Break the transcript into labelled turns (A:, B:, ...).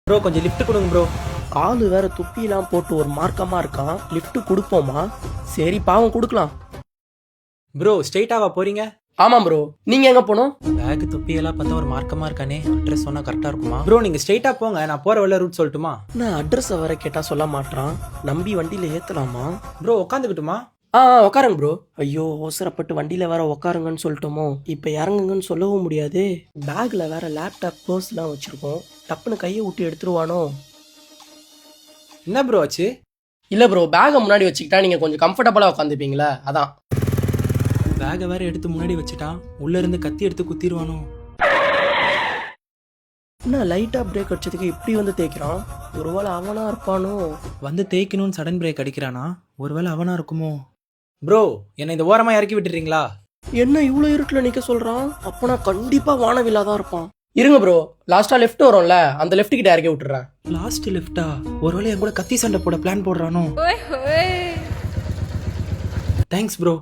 A: Bro கொஞ்சம் lift கொடுங்க bro.
B: ஆளு வேற துப்பிலாம் போட்டு ஒரு மார்க்கமா இருக்கான். லிஃப்ட் கொடுப்போமா? சரி பாவம் கொடுக்கலாம்.
A: ப்ரோ ஸ்ட்ரெயிட்டாவா போறீங்க?
B: ஆமாம் ப்ரோ. நீங்க எங்க போனோம்?
A: பேக் தொப்பியெல்லாம் பார்த்தா ஒரு மார்க்கமா இருக்கானே. அட்ரஸ் சொன்னா கரெக்டா இருக்குமா? ப்ரோ நீங்க ஸ்ட்ரெயிட்டா போங்க, நான் போற வழியில ரூட் சொல்லட்டுமா?
B: நான் அட்ரஸ் வர கேட்டா சொல்ல மாட்டான். நம்பி வண்டியில ஏத்தலாமா?
A: ப்ரோ உட்காந்துக்கிட்டுமா?
B: உட்காருங்க ப்ரோ. ஐயோ அவசரப்பட்டு வண்டியில வேற உட்காருங்கன்னு சொல்லிட்டோமோ. இப்ப இறங்குங்கன்னு சொல்லவும் முடியாது. பேக்ல வேற லேப்டாப் பர்ஸ்லாம் வச்சிருக்கோம். டப்புன்னு கையை விட்டு எடுத்துருவானோ?
A: என்ன ப்ரோ ஆச்சு?
B: இல்ல ப்ரோ, பேகை முன்னாடி வச்சுக்கிட்டா நீங்க கொஞ்சம் கம்ஃபர்டபுளா உட்காந்துப்பீங்களா, அதான்.
A: பேகை வேற எடுத்து முன்னாடி வச்சுட்டான். உள்ள இருந்து கத்தி எடுத்து குத்திடுவானோ?
B: என்ன லைட்டா பிரேக் அடிச்சதுக்கு இப்படி வந்து தேய்க்கிறான்? ஒருவேளை அவனா இருப்பானோ?
A: வந்து தேய்க்கணும்னு சடன் பிரேக் அடிக்கிறானா? ஒருவேளை அவனா இருக்குமோ? ப்ரோ என்னை இந்த ஓரமா இறக்கி விட்டுறீங்களா?
B: என்ன இவ்வளோ இருட்டில் நிற்க சொல்கிறான்? அப்போனா கண்டிப்பாக வானவில்லா தான் இருப்பான். இருங்க ப்ரோ, லாஸ்ட்டாக லெஃப்ட் வரும்ல, அந்த லெஃப்ட் கிட்ட இறக்கி விட்டுறேன்.
A: லாஸ்ட் லெஃப்டா? ஒருவேளை என் கூட கத்தி சண்டை போட பிளான் போடுறானோ? Thanks bro.